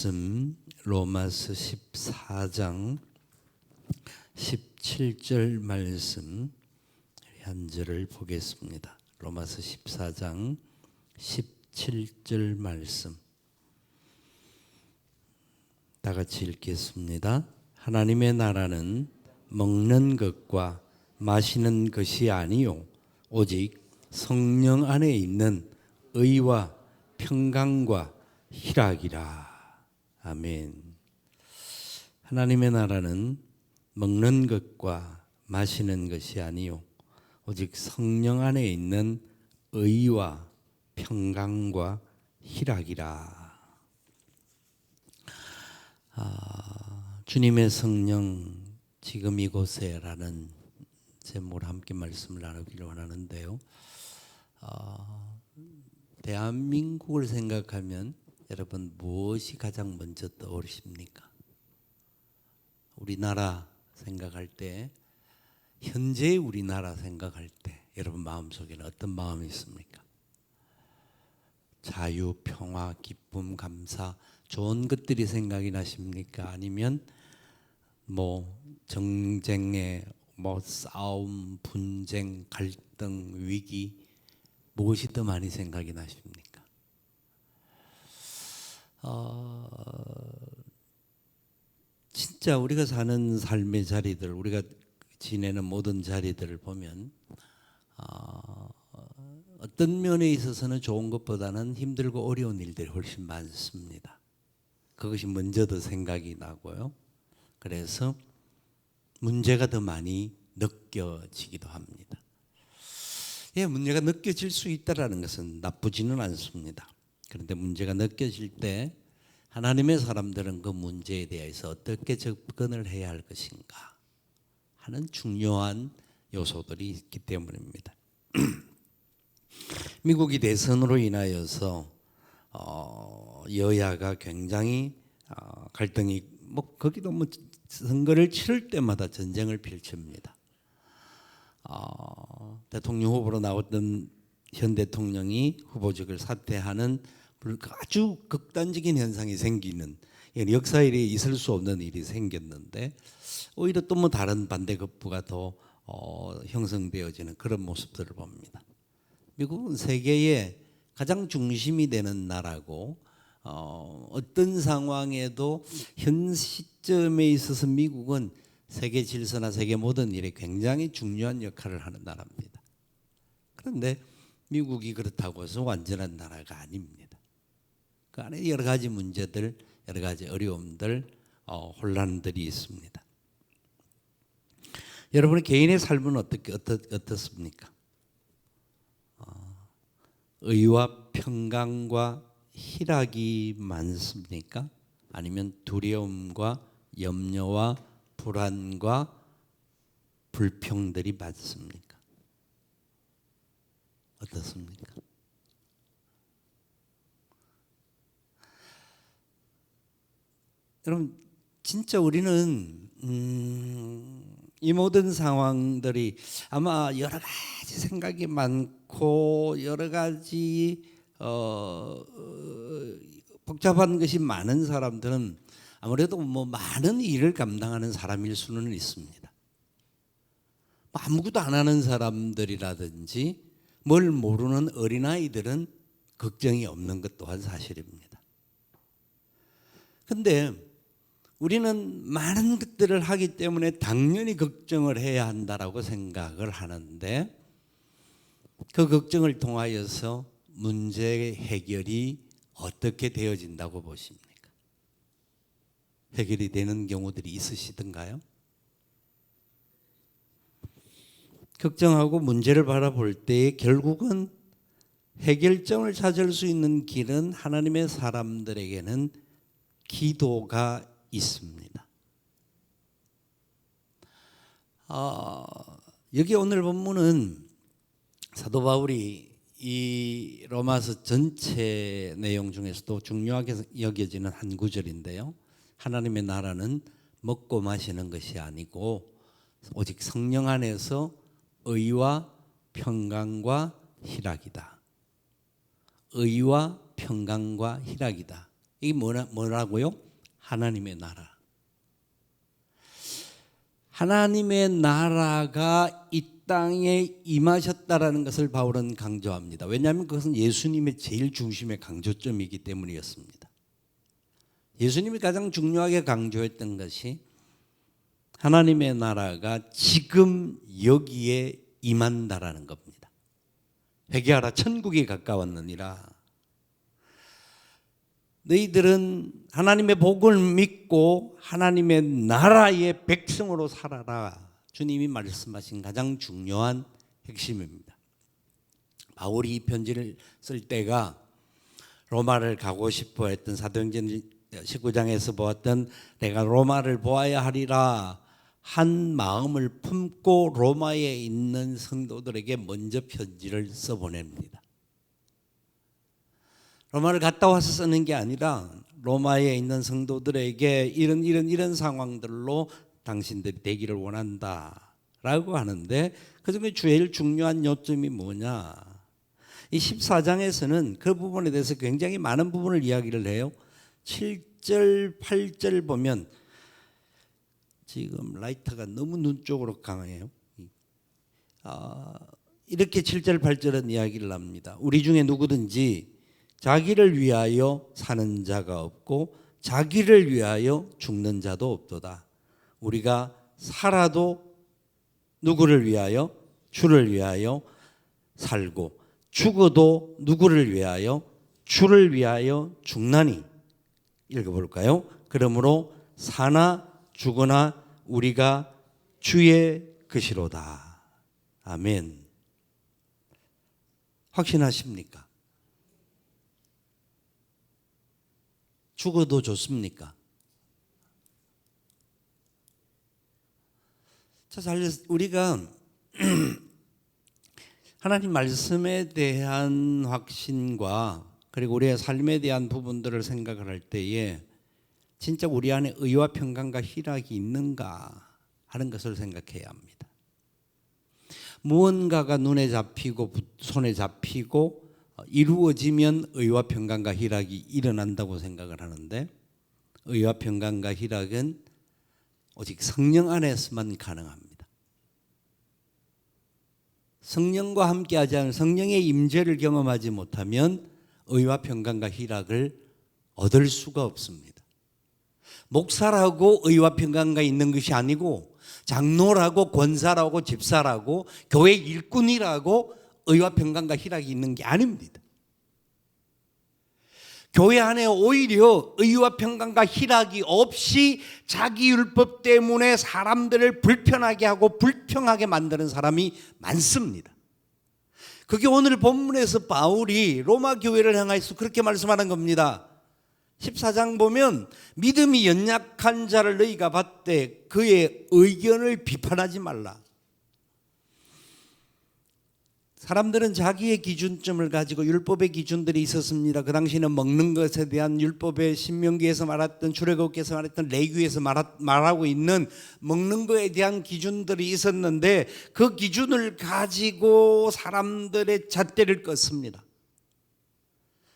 말씀 로마서 14장 17절 말씀 한 절을 보겠습니다. 로마서 14장 17절 말씀 다 같이 읽겠습니다. 하나님의 나라는 먹는 것과 마시는 것이 아니요 오직 성령 안에 있는 의와 평강과 희락이라. 아멘. 하나님의 나라는 먹는 것과 마시는 것이 아니요 오직 성령 안에 있는 의와 평강과 희락이라. 주님의 성령 지금 이곳에라는 제목으로 함께 말씀을 나누기를 원하는데요. 대한민국을 생각하면 여러분 무엇이 가장 먼저 떠오르십니까? 우리나라 생각할 때, 현재 우리나라 생각할 때 여러분 마음속에는 어떤 마음이 있습니까? 자유, 평화, 기쁨, 감사, 좋은 것들이 생각이 나십니까? 아니면 정쟁의 싸움, 분쟁, 갈등, 위기 무엇이 더 많이 생각이 나십니까? 진짜 우리가 사는 삶의 자리들, 우리가 지내는 모든 자리들을 보면 어떤 면에 있어서는 좋은 것보다는 힘들고 어려운 일들이 훨씬 많습니다. 그것이 먼저 더 생각이 나고요. 그래서 문제가 더 많이 느껴지기도 합니다. 문제가 느껴질 수 있다는 것은 나쁘지는 않습니다. 그런데 문제가 느껴질 때 하나님의 사람들은 그 문제에 대해서 어떻게 접근을 해야 할 것인가 하는 중요한 요소들이 있기 때문입니다. 미국이 대선으로 인하여서 여야가 굉장히 갈등이 거기도 선거를 치를 때마다 전쟁을 펼칩니다. 대통령 후보로 나왔던 현 대통령이 후보직을 사퇴하는 아주 극단적인 현상이 생기는, 역사에 있을 수 없는 일이 생겼는데 오히려 또 다른 반대급부가 더 형성되어지는 그런 모습들을 봅니다. 미국은 세계의 가장 중심이 되는 나라고 어떤 상황에도 현 시점에 있어서 미국은 세계 질서나 세계 모든 일에 굉장히 중요한 역할을 하는 나라입니다. 그런데 미국이 그렇다고 해서 완전한 나라가 아닙니다. 그 안에 여러 가지 문제들, 여러 가지 어려움들, 혼란들이 있습니다. 여러분의 개인의 삶은 어떻습니까? 의와 평강과 희락이 많습니까? 아니면 두려움과 염려와 불안과 불평들이 많습니까? 어떻습니까? 여러분, 진짜 우리는 이 모든 상황들이 아마 여러 가지 생각이 많고 여러 가지 복잡한 것이 많은 사람들은 아무래도 많은 일을 감당하는 사람일 수는 있습니다. 아무것도 안 하는 사람들이라든지 뭘 모르는 어린아이들은 걱정이 없는 것 또한 사실입니다. 그런데 우리는 많은 것들을 하기 때문에 당연히 걱정을 해야 한다라고 생각을 하는데 그 걱정을 통하여서 문제 해결이 어떻게 되어진다고 보십니까? 해결이 되는 경우들이 있으시던가요? 걱정하고 문제를 바라볼 때 결국은 해결점을 찾을 수 있는 길은 하나님의 사람들에게는 기도가 있습니다. 여기 오늘 본문은 사도 바울이 이 로마서 전체 내용 중에서도 중요하게 여겨지는 한 구절인데요. 하나님의 나라는 먹고 마시는 것이 아니고 오직 성령 안에서 의와 평강과 희락이다. 의와 평강과 희락이다. 이게 뭐라고요? 하나님의 나라. 하나님의 나라가 이 땅에 임하셨다라는 것을 바울은 강조합니다. 왜냐하면 그것은 예수님의 제일 중심의 강조점이기 때문이었습니다. 예수님이 가장 중요하게 강조했던 것이 하나님의 나라가 지금 여기에 임한다라는 겁니다. 회개하라, 천국이 가까웠느니라. 너희들은 하나님의 복을 믿고 하나님의 나라의 백성으로 살아라. 주님이 말씀하신 가장 중요한 핵심입니다. 바울이 이 편지를 쓸 때가 로마를 가고 싶어 했던 사도행전 19장에서 보았던 내가 로마를 보아야 하리라 한 마음을 품고 로마에 있는 성도들에게 먼저 편지를 써보냅니다. 로마를 갔다 와서 쓰는 게 아니라 로마에 있는 성도들에게 이런 상황들로 당신들이 되기를 원한다라고 하는데 그중에 제일 중요한 요점이 뭐냐? 이 14장에서는 그 부분에 대해서 굉장히 많은 부분을 이야기를 해요. 7절, 8절 보면 지금 라이터가 너무 눈 쪽으로 강해요. 이렇게 7절, 8절은 이야기를 합니다. 우리 중에 누구든지 자기를 위하여 사는 자가 없고 자기를 위하여 죽는 자도 없도다. 우리가 살아도 누구를 위하여? 주를 위하여 살고 죽어도 누구를 위하여? 주를 위하여 죽나니. 읽어볼까요? 그러므로 사나 죽으나 우리가 주의 것이로다. 아멘. 확신하십니까? 죽어도 좋습니까? 자, 우리가 하나님 말씀에 대한 확신과 그리고 우리의 삶에 대한 부분들을 생각을 할 때에 진짜 우리 안에 의와 평강과 희락이 있는가 하는 것을 생각해야 합니다. 무언가가 눈에 잡히고 손에 잡히고 이루어지면 의와 평강과 희락이 일어난다고 생각을 하는데 의와 평강과 희락은 오직 성령 안에서만 가능합니다. 성령과 함께하지 않은 성령의 임재를 경험하지 못하면 의와 평강과 희락을 얻을 수가 없습니다. 목사라고 의와 평강과 있는 것이 아니고 장로라고 권사라고 집사라고 교회 일꾼이라고 의와 평강과 희락이 있는 게 아닙니다. 교회 안에 오히려 의와 평강과 희락이 없이 자기 율법 때문에 사람들을 불편하게 하고 불평하게 만드는 사람이 많습니다. 그게 오늘 본문에서 바울이 로마 교회를 향해서 그렇게 말씀하는 겁니다. 14장 보면 믿음이 연약한 자를 너희가 봤되 그의 의견을 비판하지 말라. 사람들은 자기의 기준점을 가지고 율법의 기준들이 있었습니다. 그 당시에는 먹는 것에 대한 율법의 신명기에서 말했던 출애굽기에서 말했던 레위기에서 말하고 있는 먹는 것에 대한 기준들이 있었는데 그 기준을 가지고 사람들의 잣대를 껐습니다.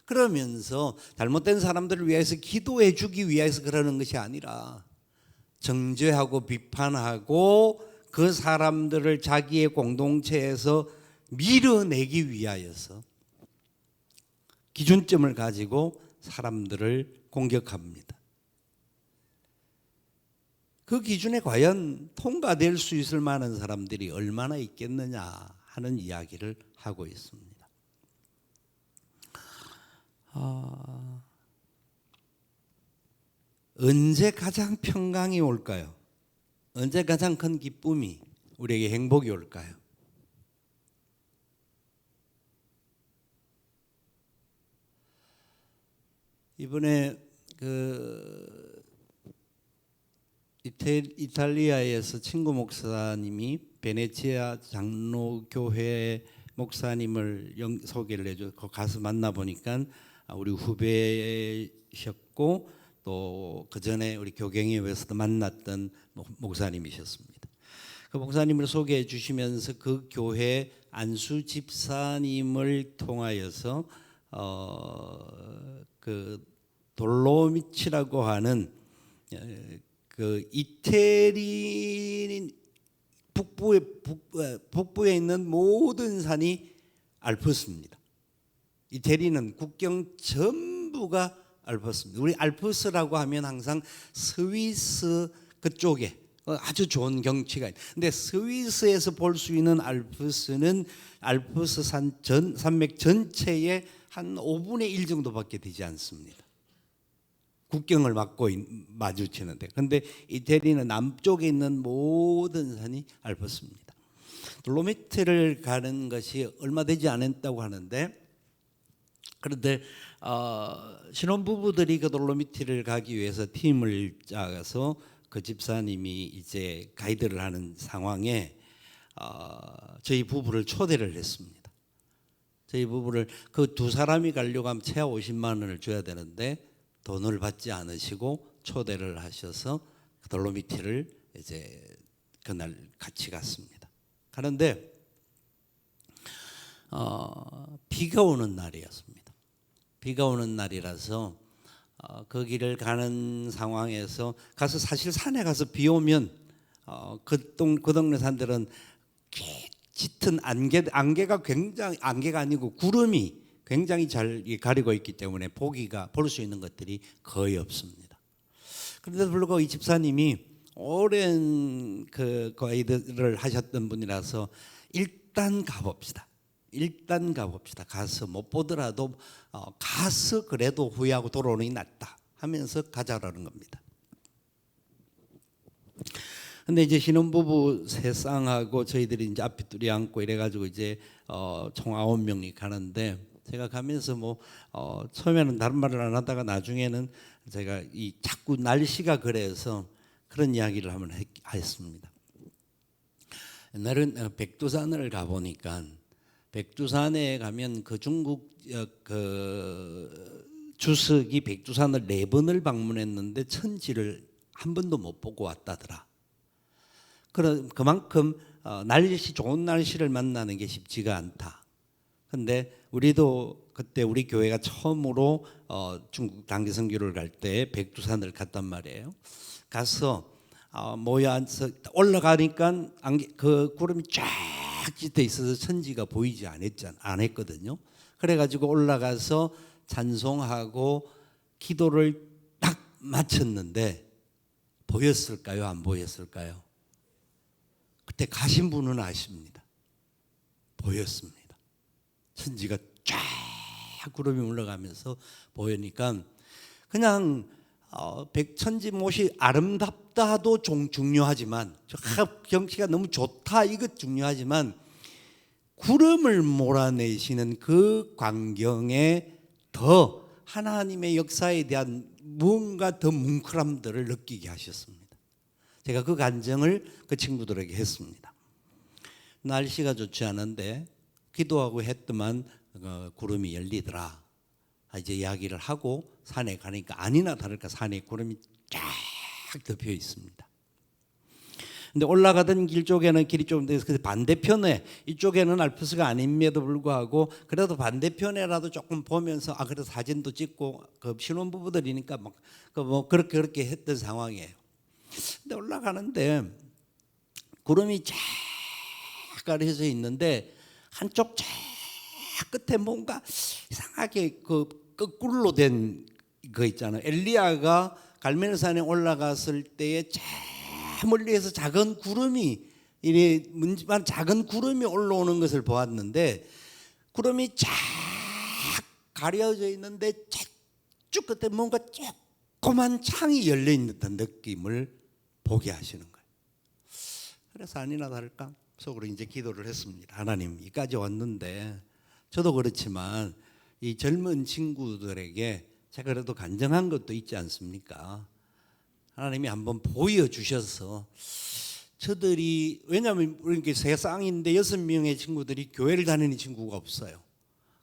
그러면서 잘못된 사람들을 위해서 기도해 주기 위해서 그러는 것이 아니라 정죄하고 비판하고 그 사람들을 자기의 공동체에서 밀어내기 위하여서 기준점을 가지고 사람들을 공격합니다. 그 기준에 과연 통과될 수 있을 만한 사람들이 얼마나 있겠느냐 하는 이야기를 하고 있습니다. 언제 가장 평강이 올까요? 언제 가장 큰 기쁨이 우리에게 행복이 올까요? 이번에 이탈리아에서 친구 목사님이 베네치아 장로교회 목사님을 소개를 해줘 가서 만나 보니까 우리 후배셨고 또 그 전에 우리 교경회에서도 만났던 목사님이셨습니다. 그 목사님을 소개해 주시면서 그 교회 안수 집사님을 통하여서 그 돌로미티라고 하는 그 이태리 북부에 있는 모든 산이 알프스입니다. 이태리는 국경 전부가 알프스입니다. 우리 알프스라고 하면 항상 스위스 그쪽에 아주 좋은 경치가 있는데, 근데 스위스에서 볼 수 있는 알프스는 알프스 산맥 전체의 한 5분의 1 정도밖에 되지 않습니다. 국경을 마주치는데, 근데 이태리는 남쪽에 있는 모든 산이 알프스입니다. 돌로미티를 가는 것이 얼마 되지 않았다고 하는데, 그런데 신혼부부들이 그 돌로미티를 가기 위해서 팀을 짜서 그 집사님이 이제 가이드를 하는 상황에 저희 부부를 초대를 했습니다. 저희 부부를 그 두 사람이 가려고 하면 최하 50만 원을 줘야 되는데 돈을 받지 않으시고 초대를 하셔서 돌로미티를 이제 그날 같이 갔습니다. 가는데 비가 오는 날이었습니다. 비가 오는 날이라서 거기를 가는 상황에서 가서, 사실 산에 가서 비 오면 그 동네 산들은 짙은 안개가 굉장히, 안개가 아니고 구름이 굉장히 잘 가리고 있기 때문에 볼 수 있는 것들이 거의 없습니다. 그런데도 불구하고 이 집사님이 오랜 그 가이드를 하셨던 분이라서 일단 가봅시다. 가서 못 보더라도 가서 그래도 후회하고 돌아오는 게 낫다 하면서 가자라는 겁니다. 근데 이제 신혼부부 세 쌍하고 저희들이 이제 앞에 둘이 앉고 이래가지고 이제 총 9명이 가는데, 제가 가면서 처음에는 다른 말을 안 하다가 나중에는 제가 자꾸 날씨가 그래서 그런 이야기를 한번 했습니다. 옛날엔 백두산을 가보니까, 백두산에 가면 그 중국 그 주석이 백두산을 4번을 방문했는데 천지를 한 번도 못 보고 왔다더라. 그만큼 좋은 날씨를 만나는 게 쉽지가 않다. 근데 우리도 그때 우리 교회가 처음으로 중국 단기 선교를 갈 때 백두산을 갔단 말이에요. 가서 모여서 올라가니까 그 구름이 쫙 짙어 있어서 천지가 보이지 않았거든요. 그래가지고 올라가서 찬송하고 기도를 딱 마쳤는데 보였을까요? 안 보였을까요? 그때 가신 분은 아십니다. 보였습니다. 천지가 쫙 구름이 올라가면서 보이니까 그냥 백천지못이 아름답다도 중요하지만, 경치가 너무 좋다 이것 중요하지만, 구름을 몰아내시는 그 광경에 더 하나님의 역사에 대한 무언가 더 뭉클함들을 느끼게 하셨습니다. 제가 그 간증을 그 친구들에게 했습니다. 날씨가 좋지 않은데 기도하고 했더만 구름이 열리더라. 이제 이야기를 하고 산에 가니까 아니나 다를까 산에 구름이 쫙 덮여 있습니다. 근데 올라가던 길 쪽에는 길이 좀 돼서 반대편에, 이쪽에는 알프스가 아님에도 불구하고 그래도 반대편에라도 조금 보면서 그래도 사진도 찍고, 그 신혼부부들이니까 그렇게 했던 상황이에요. 근데 올라가는데 구름이 쫙 가려져 있는데 한쪽 쫙 끝에 뭔가 이상하게 그 거꾸로 된 거 있잖아요. 엘리야가 갈멜산에 올라갔을 때에 쫙 멀리에서 작은 구름이, 이래 문지만 작은 구름이 올라오는 것을 보았는데, 구름이 쫙 가려져 있는데 쭉 끝에 뭔가 조그만 창이 열려 있는 듯한 느낌을 보게 하시는 거예요. 그래서 아니나 다를까 속으로 이제 기도를 했습니다. 하나님, 여기까지 왔는데 저도 그렇지만 이 젊은 친구들에게 제가 그래도 간증한 것도 있지 않습니까? 하나님이 한번 보여주셔서 저들이, 왜냐하면 우리 세 쌍인데 6명의 친구들이 교회를 다니는 친구가 없어요.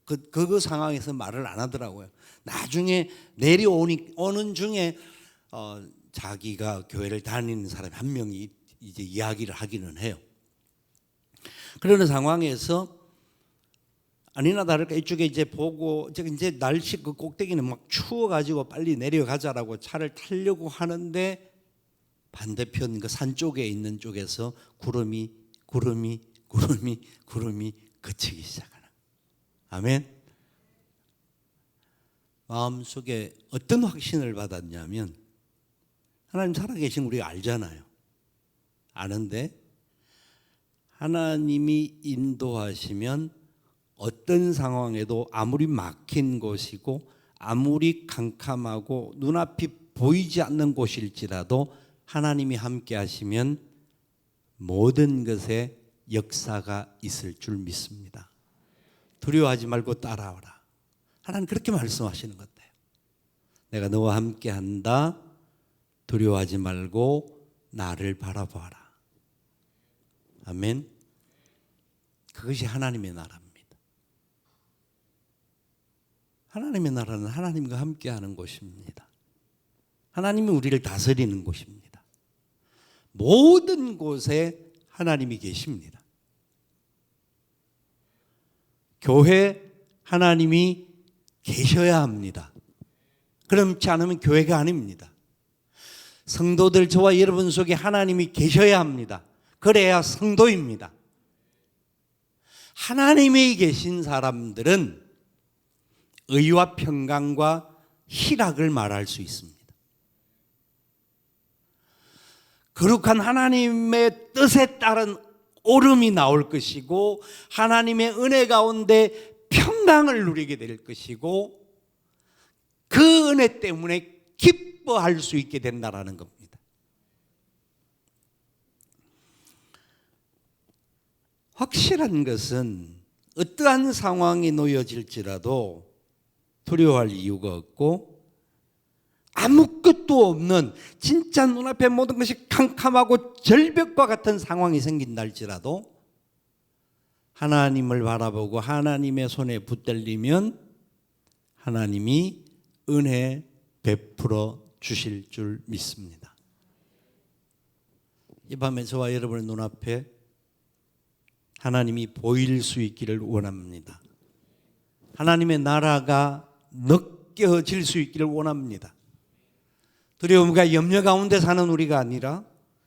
그 상황에서 말을 안 하더라고요. 나중에 오는 중에 자기가 교회를 다니는 사람이 한 명이 이제 이야기를 하기는 해요. 그러는 상황에서 아니나 다를까 이쪽에 이제 보고 이제 날씨 그 꼭대기는 막 추워가지고 빨리 내려가자라고 차를 타려고 하는데 반대편 그 산 쪽에 있는 쪽에서 구름이 그치기 시작하는. 아멘. 마음속에 어떤 확신을 받았냐면 하나님 살아계신 우리가 알잖아요. 아는데 하나님이 인도하시면 어떤 상황에도 아무리 막힌 곳이고 아무리 캄캄하고 눈앞이 보이지 않는 곳일지라도 하나님이 함께 하시면 모든 것에 역사가 있을 줄 믿습니다. 두려워하지 말고 따라오라. 하나님 그렇게 말씀하시는 것 같아요. 내가 너와 함께 한다. 두려워하지 말고 나를 바라보아라. 아멘. 그것이 하나님의 나라입니다. 하나님의 나라는 하나님과 함께하는 곳입니다. 하나님이 우리를 다스리는 곳입니다. 모든 곳에 하나님이 계십니다. 교회 하나님이 계셔야 합니다. 그렇지 않으면 교회가 아닙니다. 성도들 저와 여러분 속에 하나님이 계셔야 합니다. 그래야 성도입니다. 하나님이 계신 사람들은 의와 평강과 희락을 말할 수 있습니다. 거룩한 하나님의 뜻에 따른 오름이 나올 것이고 하나님의 은혜 가운데 평강을 누리게 될 것이고 그 은혜 때문에 기뻐할 수 있게 된다는 겁니다. 확실한 것은 어떠한 상황이 놓여질지라도 두려워할 이유가 없고 아무것도 없는 진짜 눈앞에 모든 것이 캄캄하고 절벽과 같은 상황이 생긴다 할지라도 하나님을 바라보고 하나님의 손에 붙들리면 하나님이 은혜 베풀어 주실 줄 믿습니다. 이 밤에 저와 여러분의 눈앞에 하나님이 보일 수 있기를 원합니다. 하나님의 나라가 느껴질 수 있기를 원합니다. 두려움과 염려 가운데 사는 우리가 아니라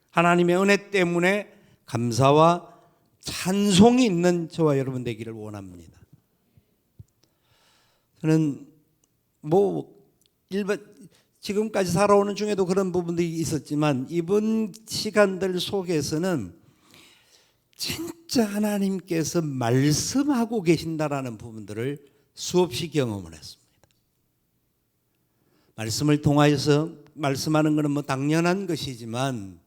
하나님의 은혜 때문에 감사와 찬송이 있는 저와 여러분 되기를 원합니다. 저는 지금까지 살아오는 중에도 그런 부분들이 있었지만 이번 시간들 속에서는 진짜 하나님께서 말씀하고 계신다라는 부분들을 수없이 경험을 했습니다. 말씀을 통하여서 말씀하는 것은 당연한 것이지만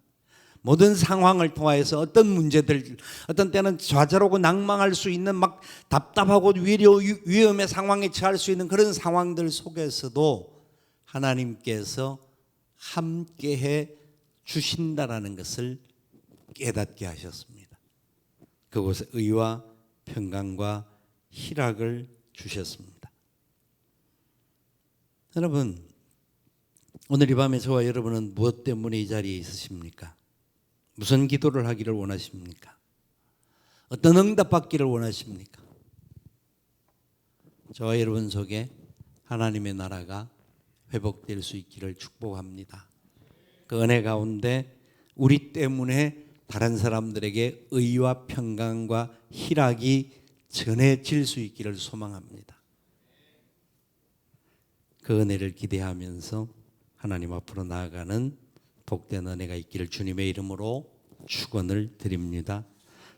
모든 상황을 통하여서 어떤 문제들, 어떤 때는 좌절하고 낭망할 수 있는 막 답답하고 위험의 상황에 처할 수 있는 그런 상황들 속에서도 하나님께서 함께해 주신다라는 것을 깨닫게 하셨습니다. 그곳에 의와 평강과 희락을 주셨습니다. 여러분, 오늘 이 밤에 저와 여러분은 무엇 때문에 이 자리에 있으십니까? 무슨 기도를 하기를 원하십니까? 어떤 응답 받기를 원하십니까? 저와 여러분 속에 하나님의 나라가 회복될 수 있기를 축복합니다. 그 은혜 가운데 우리 때문에 다른 사람들에게 의와 평강과 희락이 전해질 수 있기를 소망합니다. 그 은혜를 기대하면서 하나님 앞으로 나아가는 복된 은혜가 있기를 주님의 이름으로 축원을 드립니다.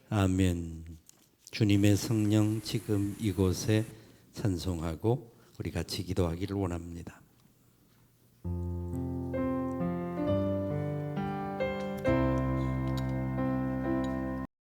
아멘. 주님의 성령 지금 이곳에 찬송하고 우리 같이 기도하기를 원합니다.